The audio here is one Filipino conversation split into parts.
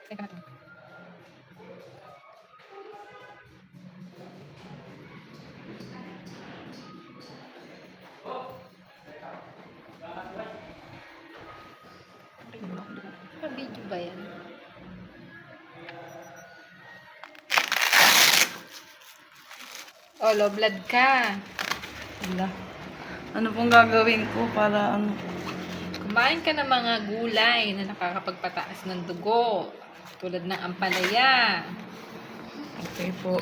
Teka lang. Video ba yan? Oh, low blood ka. Wala. Ano pong gagawin ko para ano? Kumain ka ng mga gulay na nakakapagpataas ng dugo. Tulad ng ampalaya. Okay po.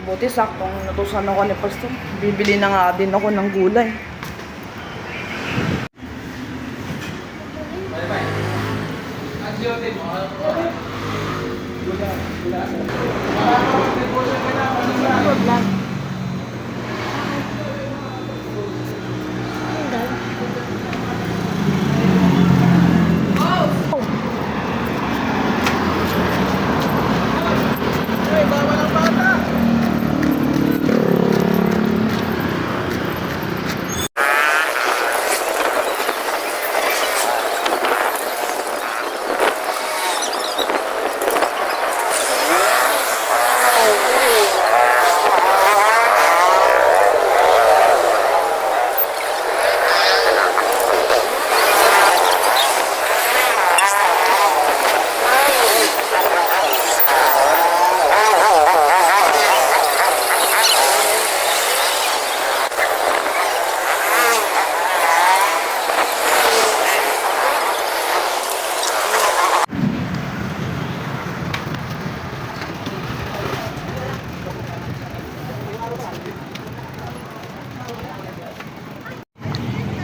Buti saktong natusan ako ni Pastor. Bibili na nga din ako ng gulay.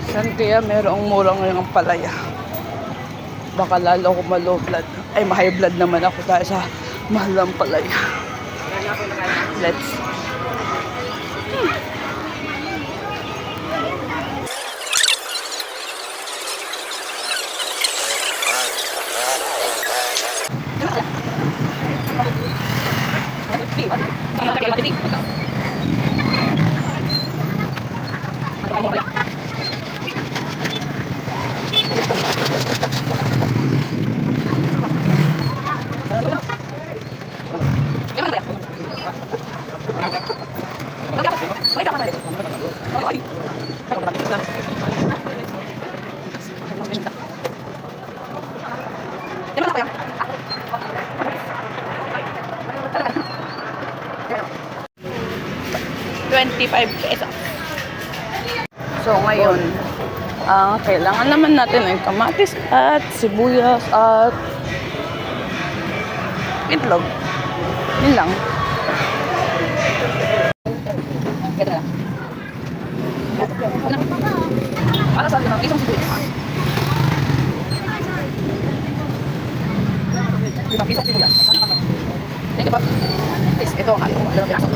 Saan kaya merong mura ngayong ampalaya? Baka lalo ako ma-low blood. Ay, ma-high blood naman ako dahil sa mahal ng ampalaya. Let's. ₱25. So ngayon, kailangan naman natin ng kamatis at sibuyas at itlog. Yun lang. Para sa isang sibuyas. Isang sibuyas. Thank you po. Ito ang ating piraso.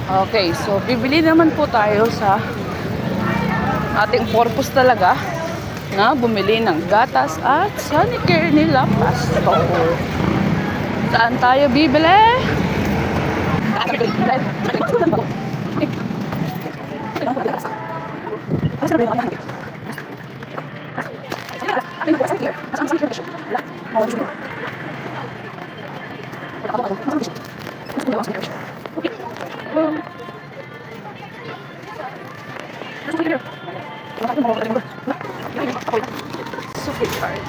Okay, so bibili naman po tayo sa ating purpose talaga na bumili ng gatas at Sonicare nila Pastor. Saan tayo bibili? Super card.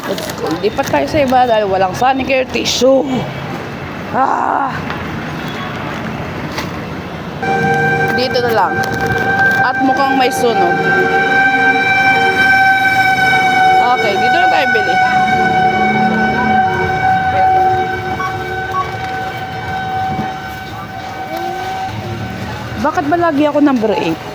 Let's go. Lipat tayo sa iba dahil walang Sonicare tissue. Dito na lang. At mukhang may sunog. Okay, dito na tayo bili. Bakit ba lagi ako number 8?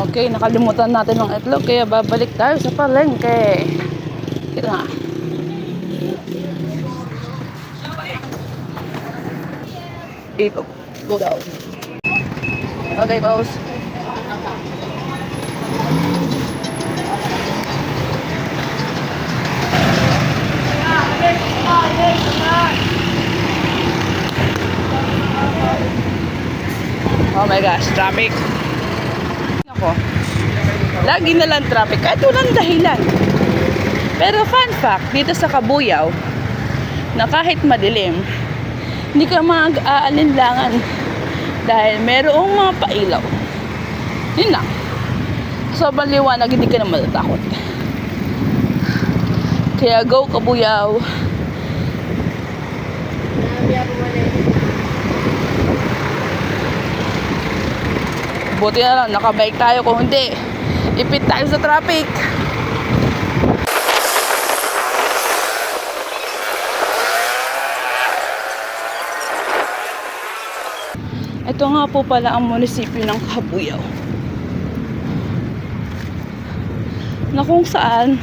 Okay, nakalimutan natin ng itlog kaya babalik tayo sa palengke. Ito nga. Ito. Go down. Okay, boss. Oh my gosh, traffic. Ako. Lagi na lang traffic kahit walang dahilan. Pero fun fact, dito sa Cabuyao, na kahit madilim, hindi ka mag-aalinlangan dahil merong mga pailaw. Yun lang. Sobrang liwanag, hindi ka na matatakot. Kaya go Cabuyao. Buti na lang, nakabike tayo. Kung hindi, ipit tayo sa traffic. Ito nga po pala ang munisipyo ng Cabuyao. Na kung saan,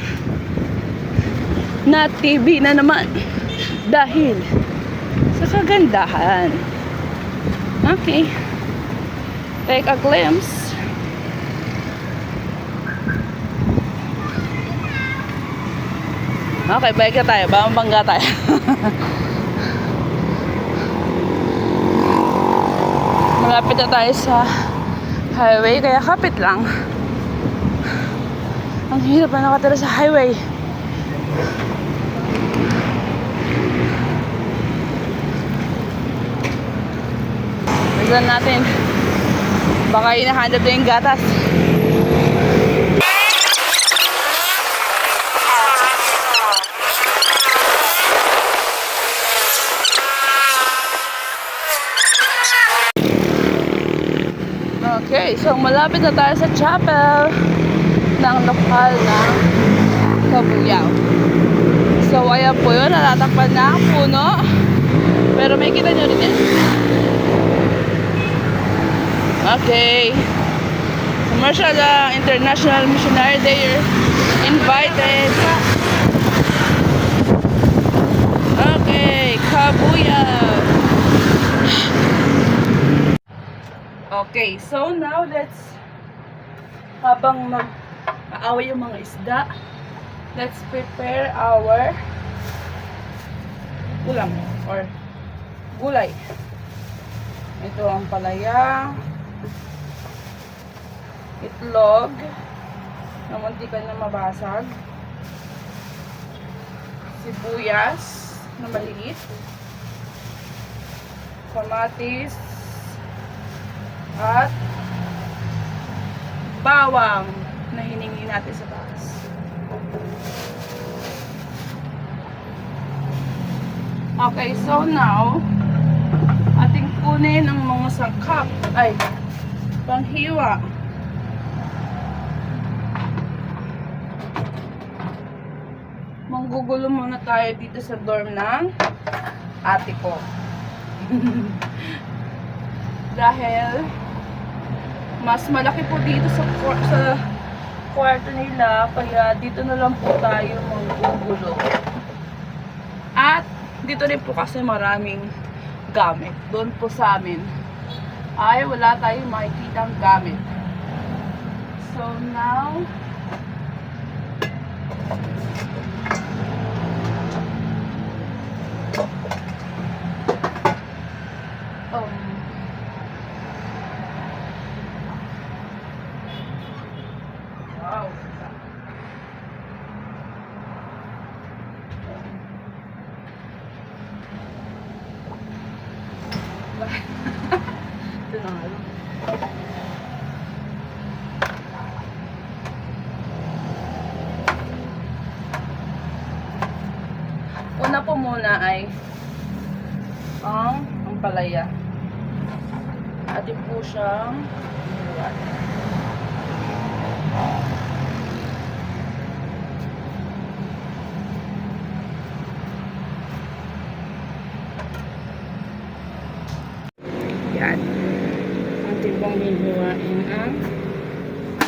na TV na naman. Dahil sa kagandahan. Okay. Take a glimpse. Okay, bike na tayo. Bangga tayo. Malapit na tayo sa highway, kaya kapit lang. Ang hirap na nakatira sa highway. Tignan natin. Baka hinahanap na yung gatas. Okay, so malapit na tayo sa chapel ng lokal na Cabuyao. So ayan po yun, natatakpan na ang puno. Pero may kita nyo rin yan. Okay. Commercial International Missionary Day, you're invited. Okay, Cabuyao. Okay, so now habang mag-aaway yung mga isda, let's prepare our ulam or gulay. Ito ang palaya, itlog na muntikan na mabasag, sibuyas na maliit, kamatis, at bawang na hiningi natin sa taas. Okay, so now ating kunin ang mga sangkap ay panghiwa. Manggugulo muna tayo dito sa dorm ng ate ko. Dahil mas malaki po dito sa kwarto nila, kaya dito na lang po tayo manggugulo. At dito rin po kasi maraming gamit. Doon po sa amin ay wala tayong makikitang gamit. So now wow. Ito na nga. Una po muna ay ang ampalaya. Atin po siyang hinuan. Yan. Atin pong hinuain ang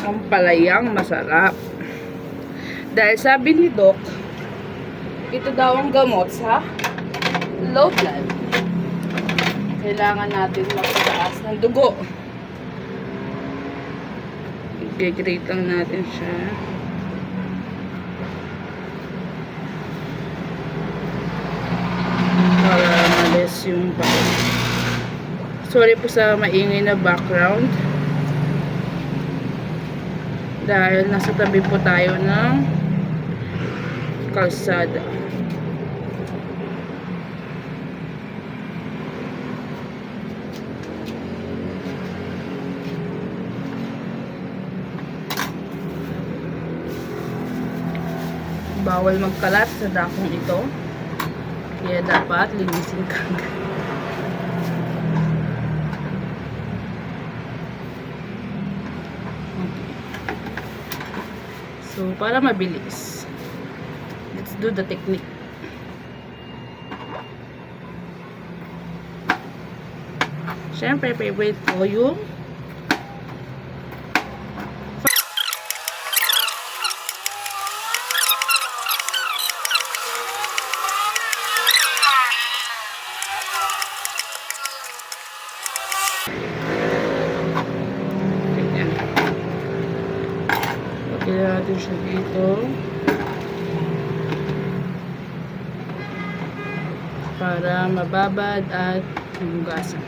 ampalayang masarap. Dahil sabi ni Doc, ito daw ang gamot sa low blood. Kailangan natin magpataas ng dugo. I-grate lang natin siya. Para malis yung bakit. Sorry po sa maingay na background. Dahil nasa tabi po tayo ng kalsada. Bawal magkalat sa dakong ito. Kaya dapat linisin ka. So, para mabilis, let's do the technique. Siyempre, favorite ko yung lagyan natin siya dito para mababad at hugasan.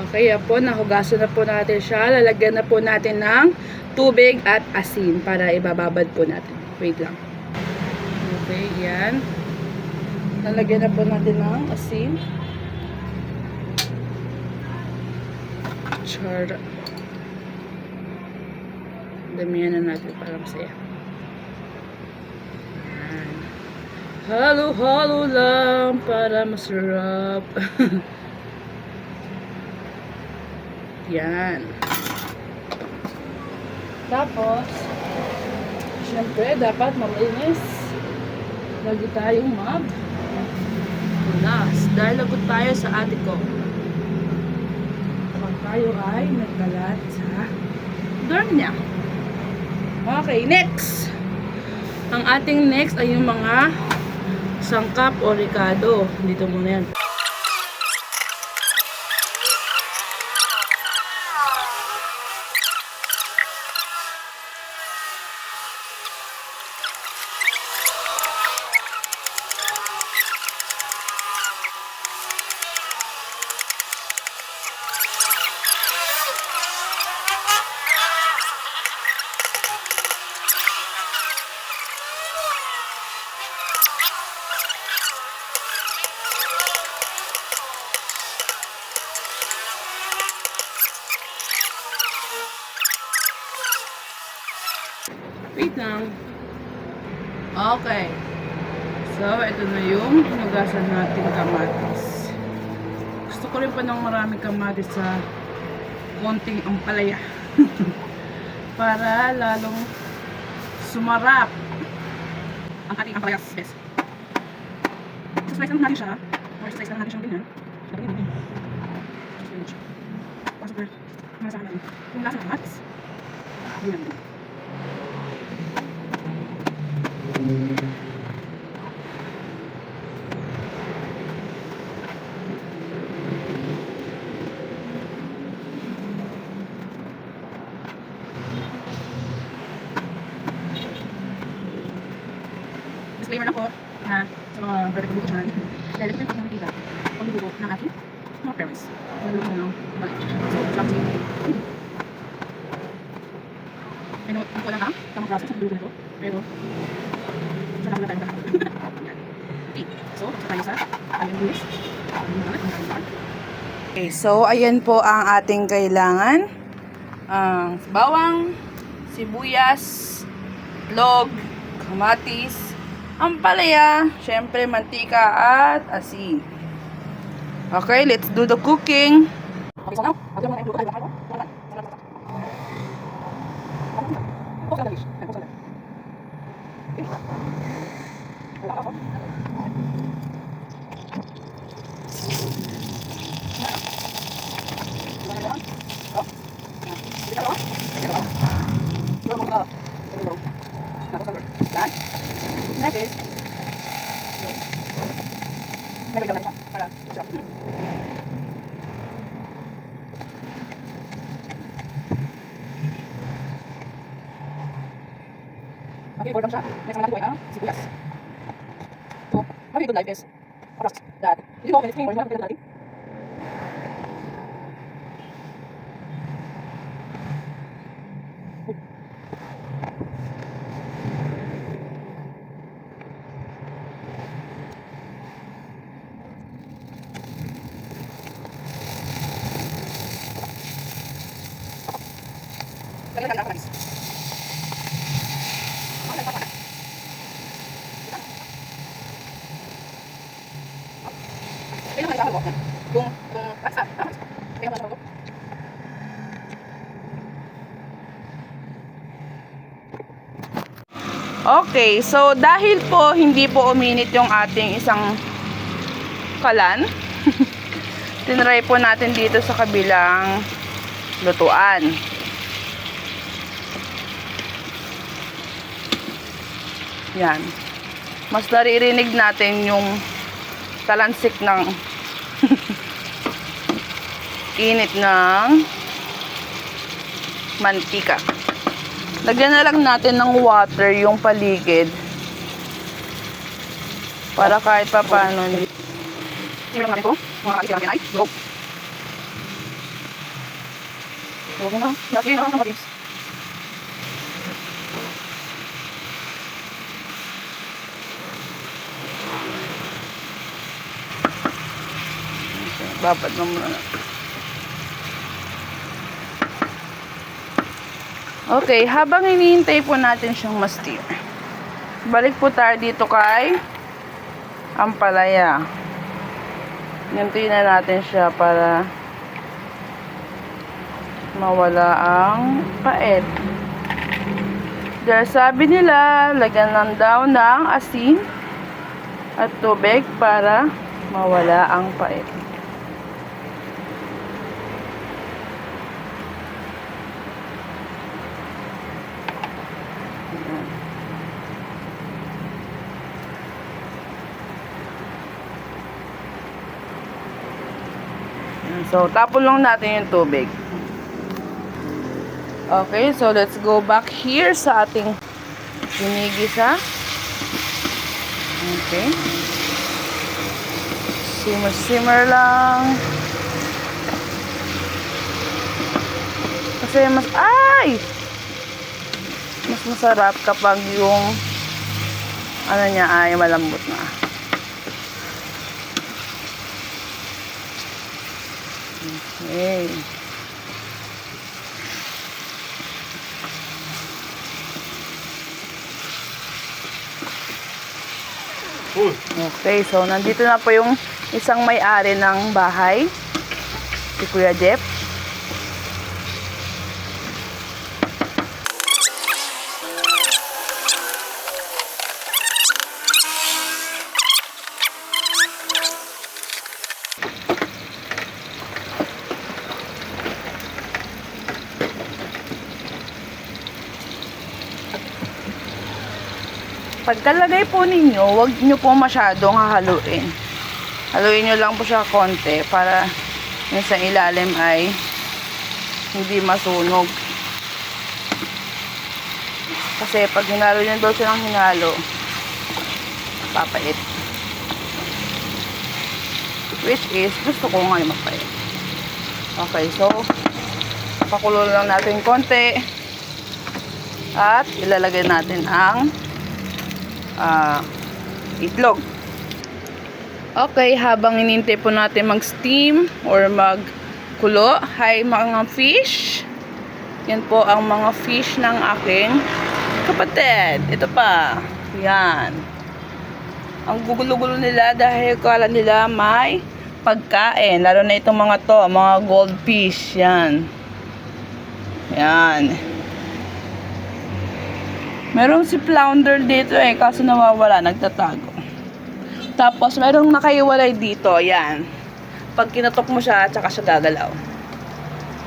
Okay, yan po, nahugasan na po natin siya. Lalagyan na po natin ng tubig at asin para ibababad po natin. Wait lang. Okay, yan. Lalagyan na po natin ng asin. Char. Damihan na natin para masaya. Yan. Halo-halo lang para masarap. Yan. Tapos, syempre, dapat malinis. Lagi tayong mag-unas. Dahil lagot tayo sa ate ko. Tayo ay nagkalat sa dorm niya. Okay, next. Ang ating next ay yung mga sangkap o ricado. Dito muna yan. Wait lang. Okay. So, ito na yung hugasan natin kamatis. Gusto ko rin pa ng maraming kamatis sa konting ampalaya. Para lalong sumarap ang ating ampalaya best. Slice lang natin siya. Or slice lang natin siyang ganyan. Pasok na. Masahan natin. Kung lasa ng kamatis. Ganyan din. Disclaimer lang po na sa mga vertical buko dyan, dahil ito yung nakikita ang buko ng ating mga parents. Ano ng balik. So, sabi siya. Ano, hindi ko lang tamang process ang buko nito. Pero, sa lang na tayo nakakita. Okay, so, tayo sa ating buwis. Okay, so, ayan po ang ating kailangan. Bawang, sibuyas, itlog, kamatis, ampalaya, syempre mantika at asin. Okay, let's do the cooking. Okay, so now, okay, for siya. Next naman natin ay ang sibuyas. So, how we do like this? Trust that. Did you know anything or you have to get Kailan na guys? Okay, so dahil po hindi po uminit yung ating isang kalan, tinry po natin dito sa kabilang lutuan. Yan. Mas naririnig natin yung talansik ng init ng mantika. Lagyan na lang natin ng water yung paligid para kahit pa paano. Tingnan natin ito. Mga kasi natin ay go. Go na. Lagyan na ng babad na muna na. Okay, habang hinihintay po natin siyang ma-steam, balik po tayo dito kay ampalaya. Hintayin na natin siya para mawala ang pait. Dahil sabi nila, lagyan lang daw ng asin at tubig para mawala ang pait. So, tapon lang natin yung tubig. Okay, so let's go back here sa ating ginigisa. Okay. Simmer lang. Kasi mas masarap kapag yung ano niya ay malambot na. Okay. Okay, so nandito na po yung isang may-ari ng bahay, si Kuya Jeff. Pagkalagay po ninyo, huwag nyo po masyadong hahaluin. Haluin nyo lang po siya konti para yung sa ilalim ay hindi masunog. Kasi pag hinalo nyo daw siya ng hinalo, papait. Which is, gusto ko nga yung mapait. Okay, so, pakulo lang natin konti. At ilalagay natin ang itlog. Okay, habang inintay po natin mag-steam or magkulo, hi mga fish. Yan po ang mga fish ng aking kapatid. Ito pa. Yan. Ang gugulo-gulo nila dahil kala nila may pagkain. Lalo na itong mga to, mga goldfish. Yan. Yan. Merong si flounder dito kaso nawawala, nagtatago. Tapos merong nakaiwalay dito, yan. Pag kinatok mo siya, tsaka siya gagalaw.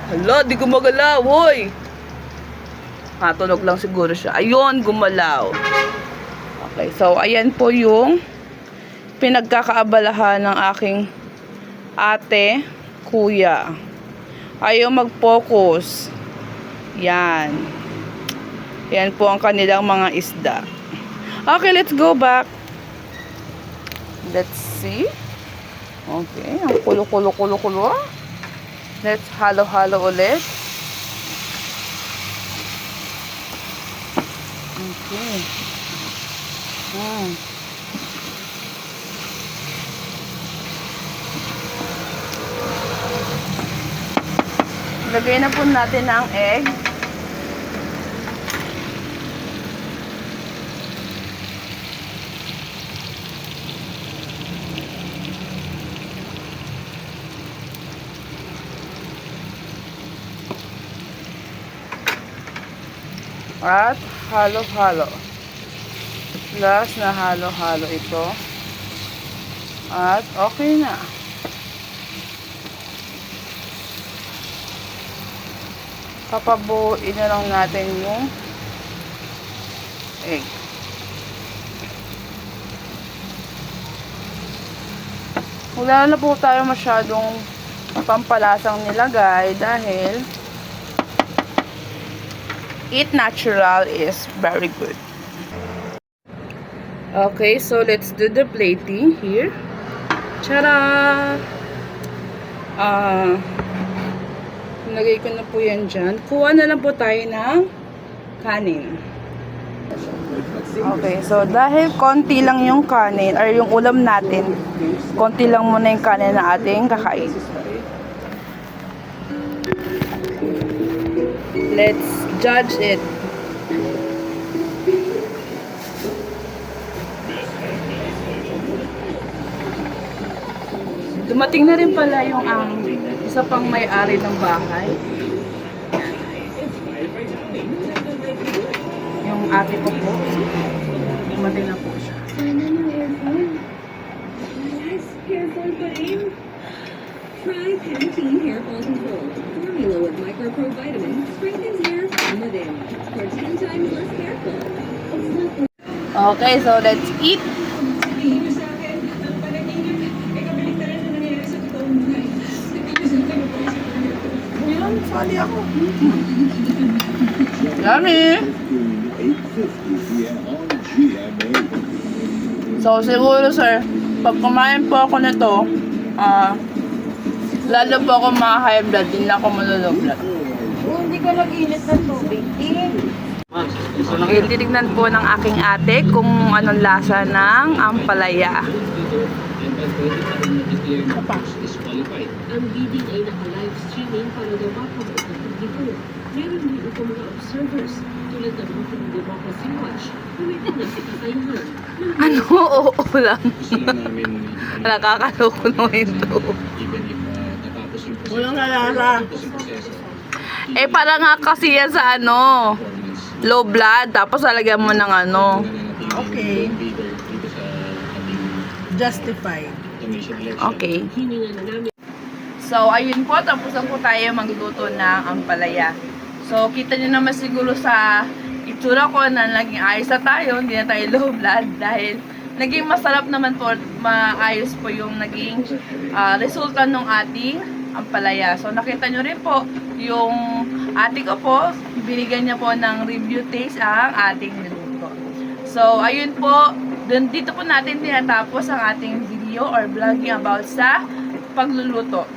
Hala, di gumagalaw, hoy! Tunog lang siguro siya. Ayun, gumalaw. Okay, so ayan po yung pinagkakaabalahan ng aking ate, kuya. Ayaw mag-focus. Yan. Yan po ang kanilang mga isda. Okay, let's go back. Let's see. Okay, ang kulo-kulo-kulo-kulo. Let's halo-halo ulit. Okay. Lagay na po natin ang egg. At halo-halo. Last na halo-halo ito. At okay na. Papabuuin na lang natin yung egg. Wala na po tayo masyadong pampalasang nilagay dahil Eat Natural is very good. Okay, so let's do the plating here. Tara! Nilagay ko na po yan dyan. Kuha na lang po tayo ng kanin. Okay, so dahil konti lang yung kanin, or yung ulam natin, konti lang muna yung kanin na ating kakain. Let's judge it. Dumating na rin pala yung isa pang may-ari ng bahay. Yung ate ko po. Dumating na po siya. Careful, buddy. Try Pantene Hair Fall Control. Formula with micro-pro vitamin strengthens hair from within. For 10 times less careful. Okay, so let's eat. Yummy! So, siguro sir, pag kumain po ako nito, lalo po ako high blood, hindi na ako malulog blood. Hindi ka nag-init ng tubig, Okay, titignan po ng aking ate kung anong lasa ng ampalaya. Ang bidding ay naka-live streaming para daw mapromote ang publiko. Meron din ito mga observers tulad ng Philippine Democracy Watch na may pinagkakayuhan. Ano? Oo lang. Nakakaloko naman ito. Walang nalala. Para nga kasi yan sa low blood, tapos lalagyan mo ng Okay. Justified. Okay. Hininga na namin So, ayun po, tapos na po tayo magluto ng ampalaya. So, kita nyo naman siguro sa itsura ko na naging ayos na tayo, hindi na tayo low blood dahil naging masarap naman po, maayos po yung naging resulta ng ating ampalaya. So, nakita nyo rin po yung ate ko po, binigyan niya po ng review taste ang ating niluto. So, ayun po, dito po natin tinatapos ang ating video or vlogging about sa pagluluto.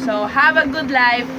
So, have a good life!